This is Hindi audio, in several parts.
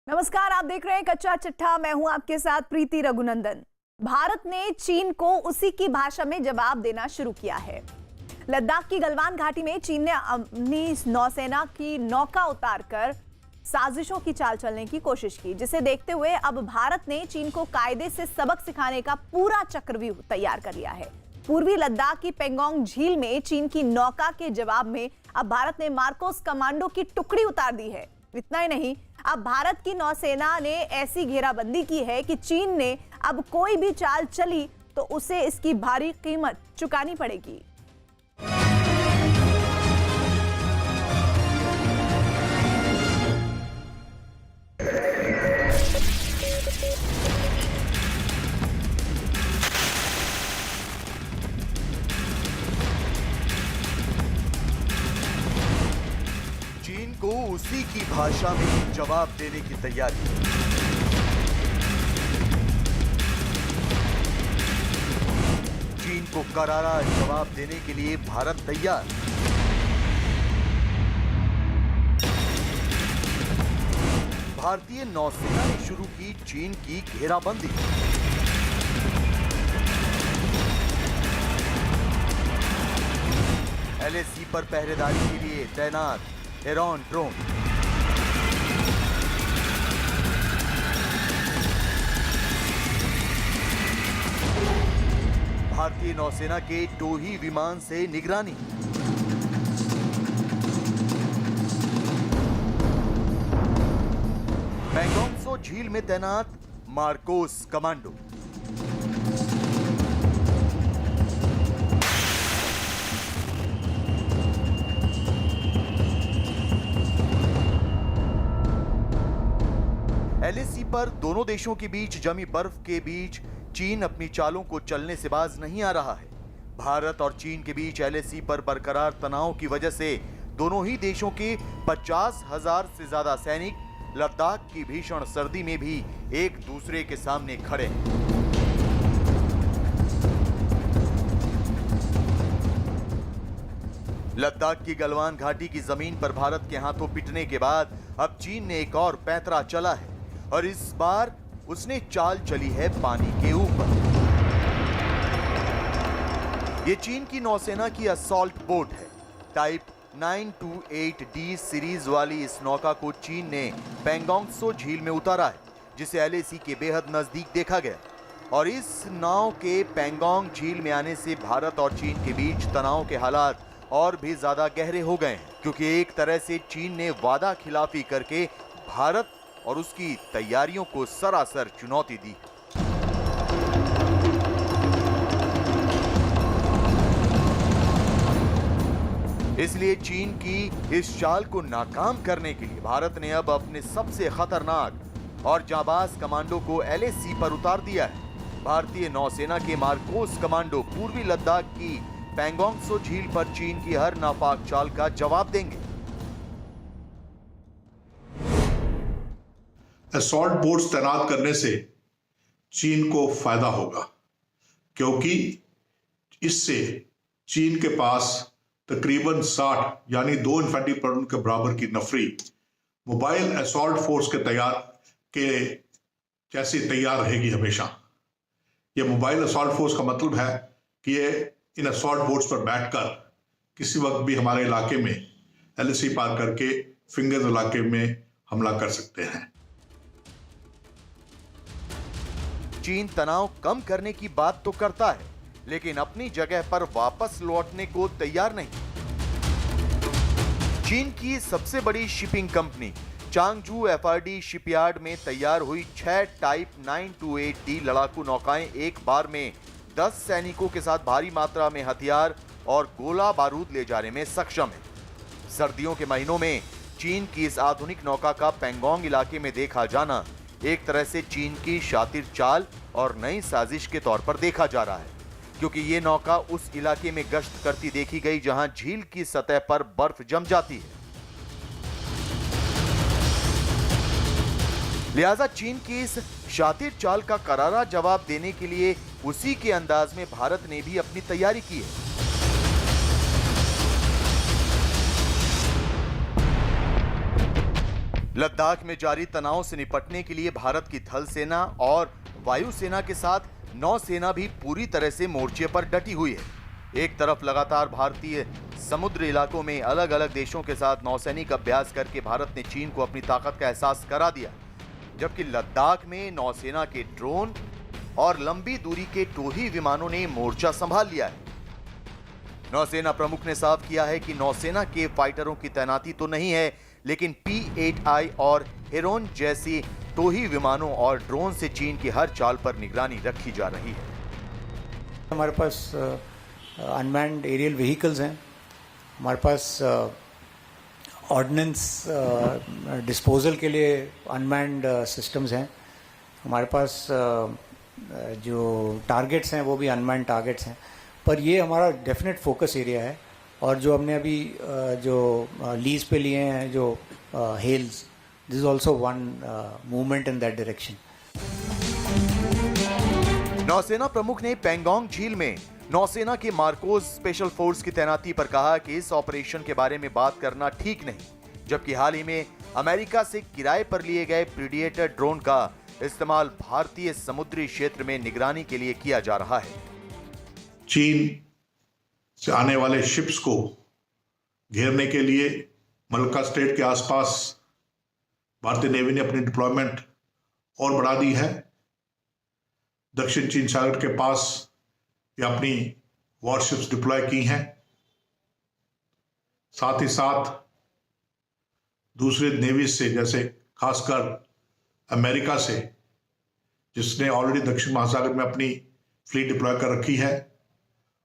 नमस्कार, आप देख रहे हैं कच्चा चिट्ठा। मैं हूं आपके साथ प्रीति रघुनंदन। भारत ने चीन को उसी की भाषा में जवाब देना शुरू किया है। लद्दाख की गलवान घाटी में चीन ने अपनी नौसेना की नौका उतारकर साजिशों की चाल चलने की कोशिश की, जिसे देखते हुए अब भारत ने चीन को कायदे से सबक सिखाने का पूरा चक्रव्यूह तैयार कर लिया है। पूर्वी लद्दाख की पेंगोंग झील में चीन की नौका के जवाब में अब भारत ने मार्कोस कमांडो की टुकड़ी उतार दी है। इतना ही नहीं, अब भारत की नौसेना ने ऐसी घेराबंदी की है कि चीन ने अब कोई भी चाल चली तो उसे इसकी भारी कीमत चुकानी पड़ेगी। चीन को उसी की भाषा में जवाब देने की तैयारी। चीन को करारा जवाब देने के लिए भारत तैयार। भारतीय नौसेना ने शुरू की चीन की घेराबंदी। एलएसी पर पहरेदारी के लिए तैनात हेरॉन ड्रोन। भारतीय नौसेना के टोही विमान से निगरानी। पेंगोंग झील में तैनात मार्कोस कमांडो। एलएसी पर दोनों देशों के बीच जमी बर्फ के बीच चीन अपनी चालों को चलने से बाज नहीं आ रहा है। भारत और चीन के बीच एलएसी पर बरकरार तनाव की वजह से दोनों ही देशों के 50,000 से ज्यादा सैनिक लद्दाख की भीषण सर्दी में भी एक दूसरे के सामने खड़े हैं। लद्दाख की गलवान घाटी की जमीन पर भारत के हाथों पिटने के बाद अब चीन ने एक और पैंतरा चला है और इस बार उसने चाल चली है पानी के ऊपर। ये चीन की नौसेना की असॉल्ट बोट है। टाइप 928D सीरीज वाली इस नौका को चीन ने पेंगोंग झील में उतारा है, जिसे एलएसी के बेहद नजदीक देखा गया। और इस नाव के पेंगोंग झील में आने से भारत और चीन के बीच तनाव के हालात और भी ज्यादा गहरे हो गए हैं, क्योंकि एक तरह से चीन ने वादा खिलाफी करके भारत और उसकी तैयारियों को सरासर चुनौती दी। इसलिए चीन की इस चाल को नाकाम करने के लिए भारत ने अब अपने सबसे खतरनाक और जाबाज कमांडो को एलएसी पर उतार दिया है। भारतीय नौसेना के मार्कोस कमांडो पूर्वी लद्दाख की पेंगोंग झील पर चीन की हर नापाक चाल का जवाब देंगे। असॉल्ट बोट्स तैनात करने से चीन को फायदा होगा, क्योंकि इससे चीन के पास तकरीबन 60 यानी 2 इन्फेंट्री प्लाटून के बराबर की नफरी मोबाइल असॉल्ट फोर्स के जैसी तैयार रहेगी हमेशा। यह मोबाइल असॉल्ट फोर्स का मतलब है कि ये इन असॉल्ट बोट्स पर बैठकर किसी वक्त भी हमारे इलाके में एलएसी पार करके फिंगर्स इलाके में हमला कर सकते हैं। चीन तनाव कम करने की बात तो करता है, लेकिन अपनी जगह पर वापस लौटने को तैयार नहीं। चीन की सबसे बड़ी शिपिंग कंपनी चांगजू एफआरडी शिपयार्ड में तैयार हुई 6 टाइप 928D लड़ाकू नौकाएं एक बार में 10 सैनिकों के साथ भारी मात्रा में हथियार और गोला बारूद ले जाने में सक्षम है। सर्दियों के महीनों में चीन की इस आधुनिक नौका का पेंगोंग इलाके में देखा जाना एक तरह से चीन की शातिर चाल और नई साजिश के तौर पर देखा जा रहा है, क्योंकि ये नौका उस इलाके में गश्त करती देखी गई जहां झील की सतह पर बर्फ जम जाती है। लिहाजा चीन की इस शातिर चाल का करारा जवाब देने के लिए उसी के अंदाज में भारत ने भी अपनी तैयारी की है। लद्दाख में जारी तनाव से निपटने के लिए भारत की थल सेना और वायुसेना के साथ नौसेना भी पूरी तरह से मोर्चे पर डटी हुई है। एक तरफ लगातार भारतीय समुद्र इलाकों में अलग अलग देशों के साथ नौसैनिक अभ्यास करके भारत ने चीन को अपनी ताकत का एहसास करा दिया, जबकि लद्दाख में नौसेना के ड्रोन और लंबी दूरी के टोही विमानों ने मोर्चा संभाल लिया है। नौसेना प्रमुख ने साफ किया है कि नौसेना के फाइटरों की तैनाती तो नहीं है, लेकिन P-8I और हेरोन जैसी टोही विमानों और ड्रोन से चीन की हर चाल पर निगरानी रखी जा रही है। हमारे पास अनमैन्ड एरियल व्हीकल्स हैं, हमारे पास ऑर्डिनेंस डिस्पोजल के लिए अनमैन्ड सिस्टम्स हैं, हमारे पास जो टारगेट्स हैं वो भी अनमैन्ड टारगेट्स हैं। पर ये हमारा डेफिनेट फोकस एरिया है, और जो हमने अभी जो लीज पे लिए हैं जो हेल्स, this is also one movement in that direction. नौसेना प्रमुख ने पेंगोंग झील में नौसेना के मार्कोस स्पेशल फोर्स की तैनाती पर कहा कि इस ऑपरेशन के बारे में बात करना ठीक नहीं, जबकि हाल ही में अमेरिका से किराए पर लिए गए प्रीडिएटर ड्रोन का इस्तेमाल भारतीय समुद्री क्षेत्र में निगरानी के लिए किया जा रहा है। चीन से आने वाले शिप्स को घेरने के लिए मलक्का स्ट्रेट के आसपास भारतीय नेवी ने अपनी डिप्लॉयमेंट और बढ़ा दी है। दक्षिण चीन सागर के पास ये अपनी वॉरशिप्स डिप्लॉय की हैं। साथ ही साथ दूसरे नेवी से, जैसे खासकर अमेरिका से, जिसने ऑलरेडी दक्षिण महासागर में अपनी फ्लीट डिप्लॉय कर रखी है,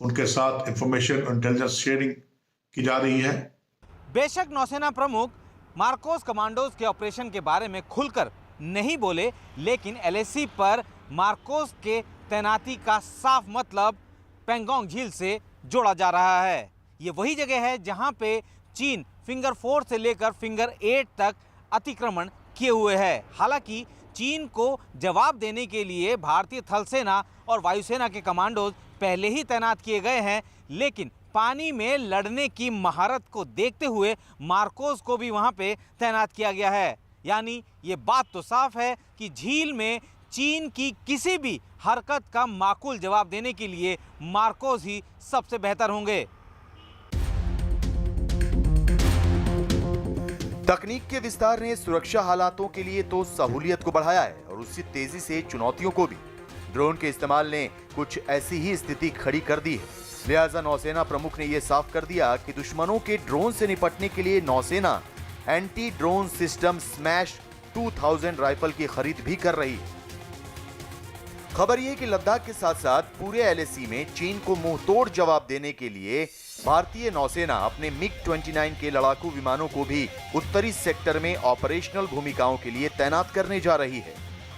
उनके साथ इंफॉर्मेशन और इंटेलिजेंस शेयरिंग की जा रही है। बेशक नौसेना प्रमुख मार्कोस कमांडोज के ऑपरेशन के बारे में खुलकर नहीं बोले, लेकिन LAC पर मार्कोस के तैनाती का साफ मतलब पेंगोंग झील से जोड़ा जा रहा है। ये वही जगह है जहां पे चीन फिंगर 4 से लेकर फिंगर 8 तक अतिक्रमण किए हुए है। हालांकि चीन को जवाब देने के लिए भारतीय थल सेना और वायुसेना के कमांडोज पहले ही तैनात किए गए हैं, लेकिन पानी में लड़ने की महारत को देखते हुए मार्कोस को भी वहां पे तैनात किया गया है। यानी ये बात तो साफ है कि झील में चीन की किसी भी हरकत का माकूल जवाब देने के लिए मार्कोस ही सबसे बेहतर होंगे। तकनीक के विस्तार ने सुरक्षा हालातों के लिए तो सहूलियत को बढ़ाया है और उसी तेजी से चुनौतियों को भी। ड्रोन के इस्तेमाल ने कुछ ऐसी ही स्थिति खड़ी कर दी है। लिहाजा नौसेना प्रमुख ने यह साफ कर दिया कि दुश्मनों के ड्रोन से निपटने के लिए नौसेना anti drone system smash 2000 rifle की खरीद भी कर रही है। खबर यह कि लद्दाख के साथ साथ पूरे LAC में चीन को मुंहतोड़ जवाब देने के लिए भारतीय नौसेना अपने MiG-29 के लड़ाकू विमानों को भी उत्तरी सेक्टर में ऑपरेशनल भूमिकाओं के लिए तैनात करने जा रही है।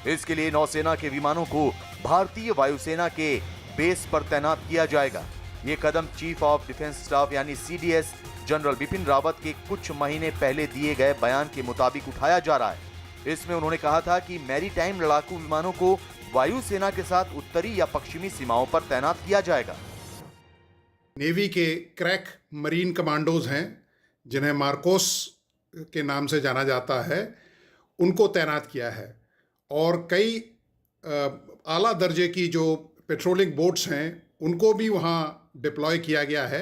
इसके लिए नौसेना के विमानों को भारतीय वायुसेना के बेस पर तैनात किया जाएगा। ये कदम चीफ ऑफ डिफेंस स्टाफ यानी CDS जनरल बिपिन रावत के कुछ महीने पहले दिए गए बयान के मुताबिक उठाया जा रहा है। इसमें उन्होंने कहा था कि मैरीटाइम लड़ाकू विमानों को वायुसेना के साथ उत्तरी या पश्चिमी सीमाओं पर तैनात किया जाएगा। नेवी के क्रैक मरीन कमांडोज हैं, जिन्हें मार्कोस के नाम से जाना जाता है, उनको तैनात किया है। और कई आला दर्जे की जो पेट्रोलिंग बोट्स हैं उनको भी वहाँ डिप्लॉय किया गया है,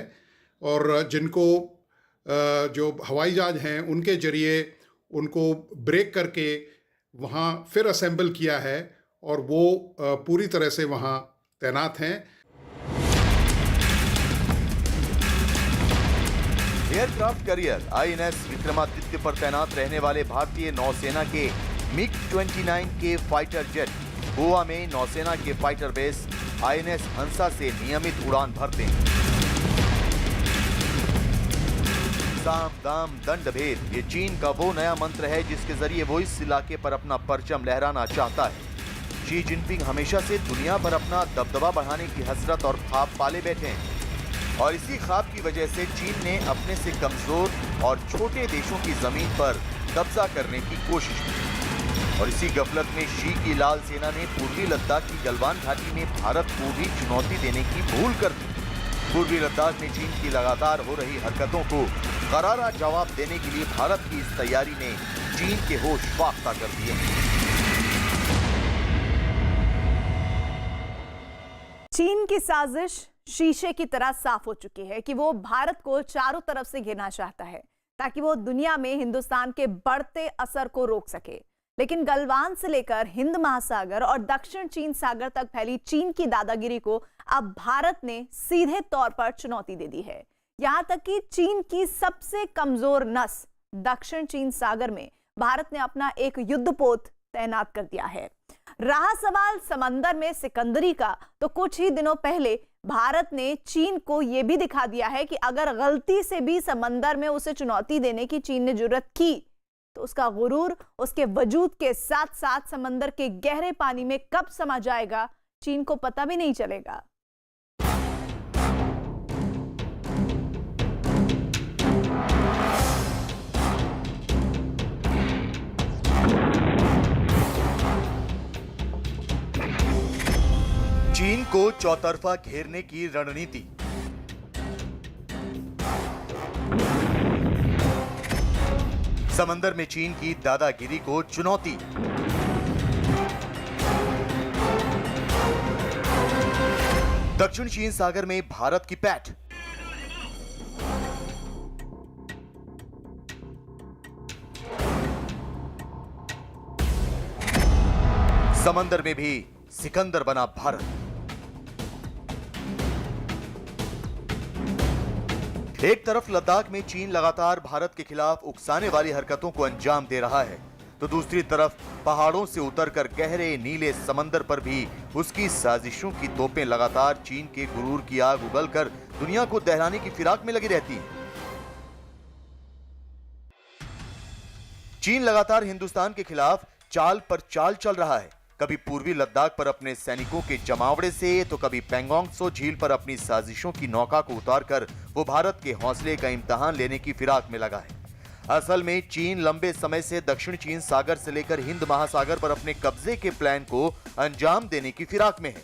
और जिनको जो हवाई जहाज हैं उनके जरिए उनको ब्रेक करके वहाँ फिर असेंबल किया है, और वो पूरी तरह से वहाँ तैनात हैं। एयरक्राफ्ट कैरियर INS विक्रमादित्य पर तैनात रहने वाले भारतीय नौसेना के MiG-29 के फाइटर जेट गोवा में नौसेना के फाइटर बेस INS हंसा से नियमित उड़ान भरते हैं। साम दाम दंड भेद, ये चीन का वो नया मंत्र है जिसके जरिए वो इस इलाके पर अपना परचम लहराना चाहता है। शी जिनपिंग हमेशा से दुनिया पर अपना दबदबा बढ़ाने की हसरत और ख्वाब पाले बैठे हैं, और इसी ख्वाब की वजह से चीन ने अपने से कमजोर और छोटे देशों की जमीन पर कब्जा करने की कोशिश की। और इसी गफलत में शी की लाल सेना ने पूर्वी लद्दाख की गलवान घाटी में भारत को भी चुनौती देने की भूल कर दी। पूर्वी लद्दाख में चीन की लगातार हो रही हरकतों को करारा जवाब देने के लिए भारत की इस तैयारी ने चीन के होश फाख्ता कर दिए। चीन की साजिश शीशे की तरह साफ हो चुकी है कि वो भारत को चारों तरफ से घेरना चाहता है ताकि वो दुनिया में हिंदुस्तान के बढ़ते असर को रोक सके। लेकिन गलवान से लेकर हिंद महासागर और दक्षिण चीन सागर तक फैली चीन की दादागिरी को अब भारत ने सीधे तौर पर चुनौती दे दी है। यहां तक कि चीन की सबसे कमजोर नस दक्षिण चीन सागर में भारत ने अपना एक युद्धपोत तैनात कर दिया है। रहा सवाल समंदर में सिकंदरी का, तो कुछ ही दिनों पहले भारत ने चीन को यह भी दिखा दिया है कि अगर गलती से भी समंदर में उसे चुनौती देने की चीन ने जुर्रत की तो उसका गुरूर उसके वजूद के साथ साथ समंदर के गहरे पानी में कब समा जाएगा चीन को पता भी नहीं चलेगा। चीन को चौतरफा घेरने की रणनीति। समंदर में चीन की दादागिरी को चुनौती। दक्षिण चीन सागर में भारत की पैठ। समंदर में भी सिकंदर बना भारत। एक तरफ लद्दाख में चीन लगातार भारत के खिलाफ उकसाने वाली हरकतों को अंजाम दे रहा है, तो दूसरी तरफ पहाड़ों से उतरकर गहरे नीले समंदर पर भी उसकी साजिशों की तोपें लगातार चीन के गुरूर की आग उगलकर दुनिया को दहलाने की फिराक में लगी रहती हैं। चीन लगातार हिंदुस्तान के खिलाफ चाल पर चाल चल रहा है। कभी पूर्वी लद्दाख पर अपने सैनिकों के जमावड़े से, तो कभी पैंगोंग त्सो झील पर अपनी साजिशों की नौका को उतारकर वो भारत के हौसले का इम्तिहान लेने की फिराक में लगा है। असल में चीन लंबे समय से दक्षिण चीन सागर से लेकर हिंद महासागर पर अपने कब्जे के प्लान को अंजाम देने की फिराक में है।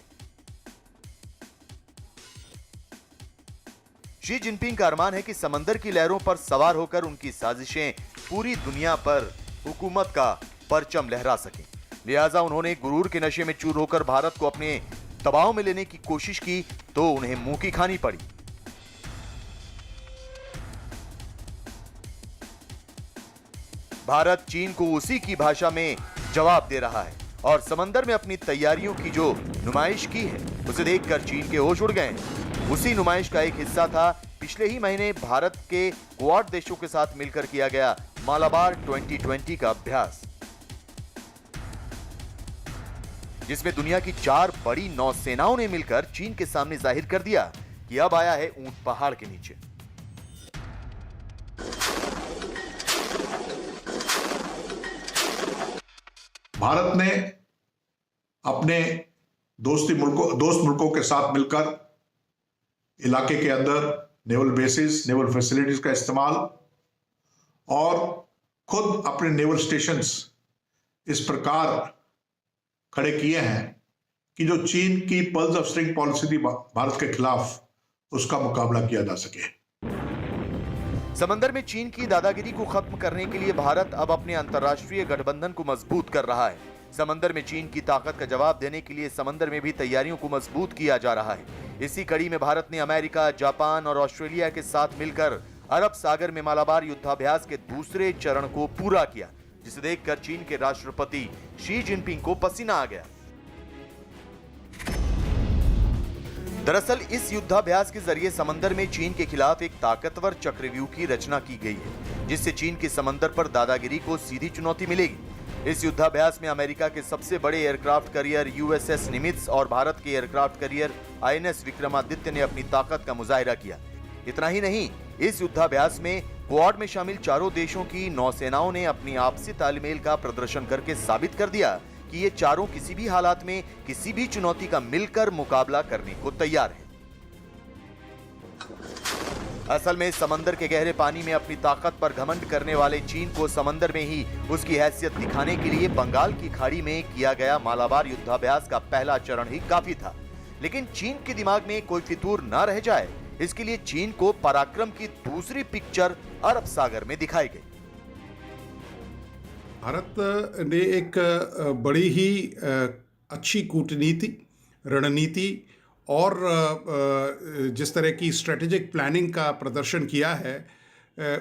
शी जिनपिंग का अरमान है कि समंदर की लहरों पर सवार होकर उनकी साजिशें पूरी दुनिया पर हुकूमत का परचम लहरा सकें। लिहाजा उन्होंने गुरूर के नशे में चूर होकर भारत को अपने दबाव में लेने की कोशिश की तो उन्हें मुंह की खानी पड़ी। भारत चीन को उसी की भाषा में जवाब दे रहा है और समंदर में अपनी तैयारियों की जो नुमाइश की है उसे देखकर चीन के होश उड़ गए हैं। उसी नुमाइश का एक हिस्सा था पिछले ही महीने भारत के क्वाड देशों के साथ मिलकर किया गया मालाबार 2020 का अभ्यास, जिसमें दुनिया की 4 बड़ी नौसेनाओं ने मिलकर चीन के सामने जाहिर कर दिया कि अब आया है ऊंट पहाड़ के नीचे। भारत ने अपने दोस्त मुल्कों के साथ मिलकर इलाके के अंदर नेवल बेसिस, नेवल फैसिलिटीज का इस्तेमाल और खुद अपने नेवल स्टेशंस इस प्रकार खड़े किए हैं कि जो चीन की पर्ल्स ऑफ स्ट्रिंग पॉलिसी थी भारत के खिलाफ, उसका मुकाबला किया जा सके। समंदर में चीन की दादागिरी को खत्म करने के लिए भारत अब अपने अंतर्राष्ट्रीय गठबंधन को मजबूत कर रहा है। समंदर में चीन की ताकत का जवाब देने के लिए समंदर में भी तैयारियों को मजबूत किया जा रहा है। इसी कड़ी में भारत ने अमेरिका, जापान और ऑस्ट्रेलिया के साथ मिलकर अरब सागर में मालाबार युद्धाभ्यास के दूसरे चरण को पूरा किया, जिसे देखकर चीन के राष्ट्रपति शी जिनपिंग को पसीना आ गया। दरअसल इस युद्धाभ्यास के जरिए समंदर में चीन के खिलाफ एक ताकतवर चक्रव्यूह की रचना की गई है, जिससे चीन की समंदर पर दादागिरी को सीधी चुनौती मिलेगी। इस युद्धाभ्यास में अमेरिका के सबसे बड़े एयरक्राफ्ट कैरियर यूएसएस निमित्ज और भारत के एयरक्राफ्ट कैरियर आईएनएस विक्रमादित्य ने अपनी ताकत का मुजाहिरा किया। इतना ही नहीं, इस युद्धाभ्यास में क्वाड में शामिल चारों देशों की नौसेनाओं ने अपनी आपसी तालमेल का प्रदर्शन करके साबित कर दिया कि ये चारों किसी भी हालात में किसी भी चुनौती का मिलकर मुकाबला करने को तैयार हैं। असल में समंदर के गहरे पानी में अपनी ताकत पर घमंड करने वाले चीन को समंदर में ही उसकी हैसियत दिखाने के लिए बंगाल की खाड़ी में किया गया मालाबार युद्धाभ्यास का पहला चरण ही काफी था। लेकिन चीन के दिमाग में कोई फितूर न रह जाए, इसके लिए चीन को पराक्रम की दूसरी पिक्चर अरब सागर में दिखाई गई। भारत ने एक बड़ी ही अच्छी कूटनीति, रणनीति और जिस तरह की स्ट्रेटेजिक प्लानिंग का प्रदर्शन किया है,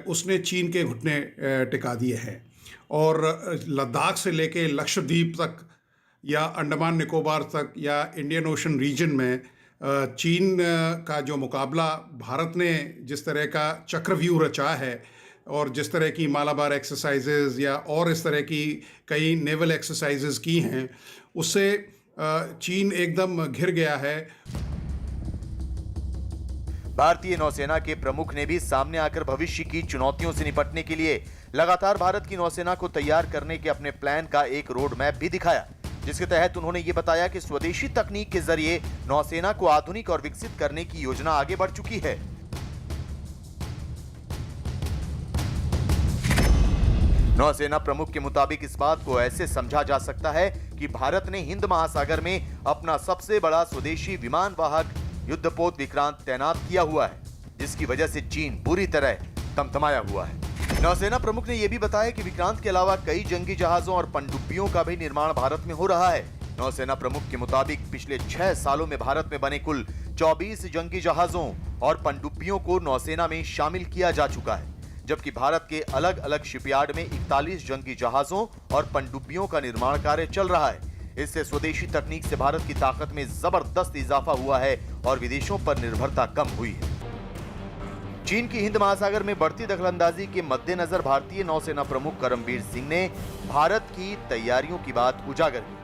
उसने चीन के घुटने टिका दिए हैं। और लद्दाख से लेके लक्षद्वीप तक या अंडमान निकोबार तक या इंडियन ओशन रीजन में चीन का जो मुकाबला भारत ने जिस तरह का चक्रव्यूह रचा है और जिस तरह की मालाबार एक्सरसाइजेज या और इस तरह की कई नेवल एक्सरसाइजेज की हैं, उससे चीन एकदम घिर गया है। भारतीय नौसेना के प्रमुख ने भी सामने आकर भविष्य की चुनौतियों से निपटने के लिए लगातार भारत की नौसेना को तैयार करने के अपने प्लान का एक रोड मैप भी दिखाया, जिसके तहत उन्होंने ये बताया कि स्वदेशी तकनीक के जरिए नौसेना को आधुनिक और विकसित करने की योजना आगे बढ़ चुकी है। नौसेना प्रमुख के मुताबिक इस बात को ऐसे समझा जा सकता है कि भारत ने हिंद महासागर में अपना सबसे बड़ा स्वदेशी विमान वाहक युद्धपोत विक्रांत तैनात किया हुआ है, जिसकी वजह से चीन बुरी तरह तमतमाया हुआ है। नौसेना प्रमुख ने यह भी बताया कि विक्रांत के अलावा कई जंगी जहाजों और पनडुब्बियों का भी निर्माण भारत में हो रहा है। नौसेना प्रमुख के मुताबिक पिछले 6 सालों में भारत में बने कुल 24 जंगी जहाजों और पनडुब्बियों को नौसेना में शामिल किया जा चुका है, जबकि भारत के अलग अलग शिपयार्ड में 41 जंगी जहाजों और पनडुब्बियों का निर्माण कार्य चल रहा है। इससे स्वदेशी तकनीक से भारत की ताकत में जबरदस्त इजाफा हुआ है और विदेशों पर निर्भरता कम हुई है। चीन की हिंद महासागर में बढ़ती दखलंदाजी के मद्देनजर भारतीय नौसेना प्रमुख करमबीर सिंह ने भारत की तैयारियों की बात उजागर की।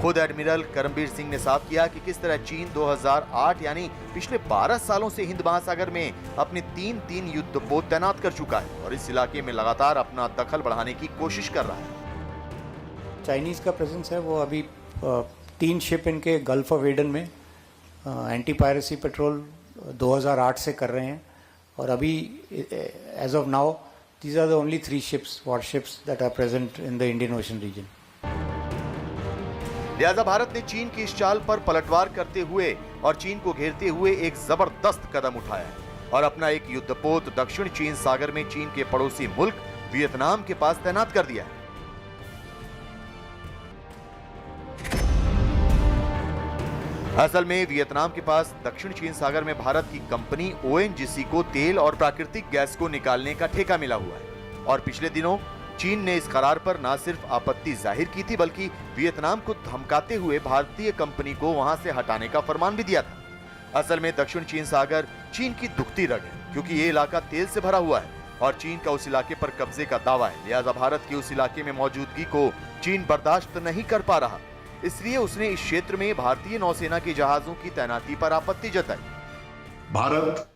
खुद एडमिरल करमबीर सिंह ने साफ किया कि किस तरह चीन 2008 यानी पिछले 12 सालों से हिंद महासागर में अपने 3 युद्धपोत तैनात कर चुका है और इस इलाके में लगातार अपना दखल बढ़ाने की कोशिश कर रहा है। चाइनीज़ का प्रेजेंस है, वो अभी 3 शिप इनके गल्फ ऑफ एडन में एंटी पायरेसी पेट्रोल 2008 से कर रहे हैं और अभी as of now these are the only 3 ships, warships that are present in the Indian ocean region. लिहाजा भारत ने चीन की इस चाल पर पलटवार करते हुए और चीन को घेरते हुए एक जबरदस्त कदम उठाया है और अपना एक युद्धपोत दक्षिण चीन सागर में चीन के पड़ोसी मुल्क वियतनाम के पास तैनात कर दिया है। असल में वियतनाम के पास दक्षिण चीन सागर में भारत की कंपनी ONGC को तेल और प्राकृतिक गैस को निकालने का ठेका मिला हुआ है और पिछले दिनों चीन ने इस करार पर न सिर्फ आपत्ति जाहिर की थी बल्कि वियतनाम को धमकाते हुए भारतीय कंपनी को वहां से हटाने का फरमान भी दिया था। असल में दक्षिण चीन सागर चीन की दुखती रग है, क्योंकि ये इलाका तेल से भरा हुआ है और चीन का उस इलाके पर कब्जे का दावा है। लिहाजा भारत की उस इलाके में मौजूदगी को चीन बर्दाश्त नहीं कर पा रहा, इसलिए उसने इस क्षेत्र में भारतीय नौसेना के जहाजों की तैनाती पर आपत्ति जताई। भारत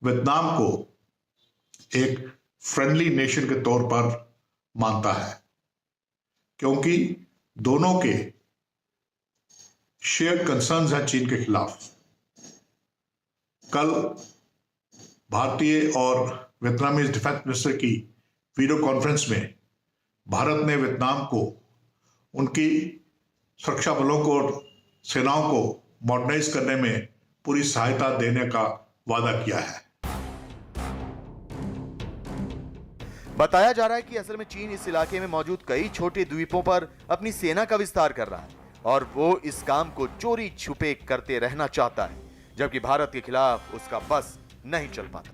वियतनाम को एक फ्रेंडली नेशन के तौर पर मानता है, क्योंकि दोनों के शेयर्ड कंसर्न्स हैं चीन के खिलाफ। कल भारतीय और वियतनामीज डिफेंस मिनिस्टर की वीडियो कॉन्फ्रेंस में भारत ने वियतनाम को उनकी सुरक्षा बलों को और सेनाओं को मॉडर्नाइज करने में पूरी सहायता देने का वादा किया है। बताया जा रहा है कि असल में चीन इस इलाके में मौजूद कई छोटे द्वीपों पर अपनी सेना का विस्तार कर रहा है और वो इस काम को चोरी छुपे करते रहना चाहता है, जबकि भारत के खिलाफ उसका बस नहीं चल पाता।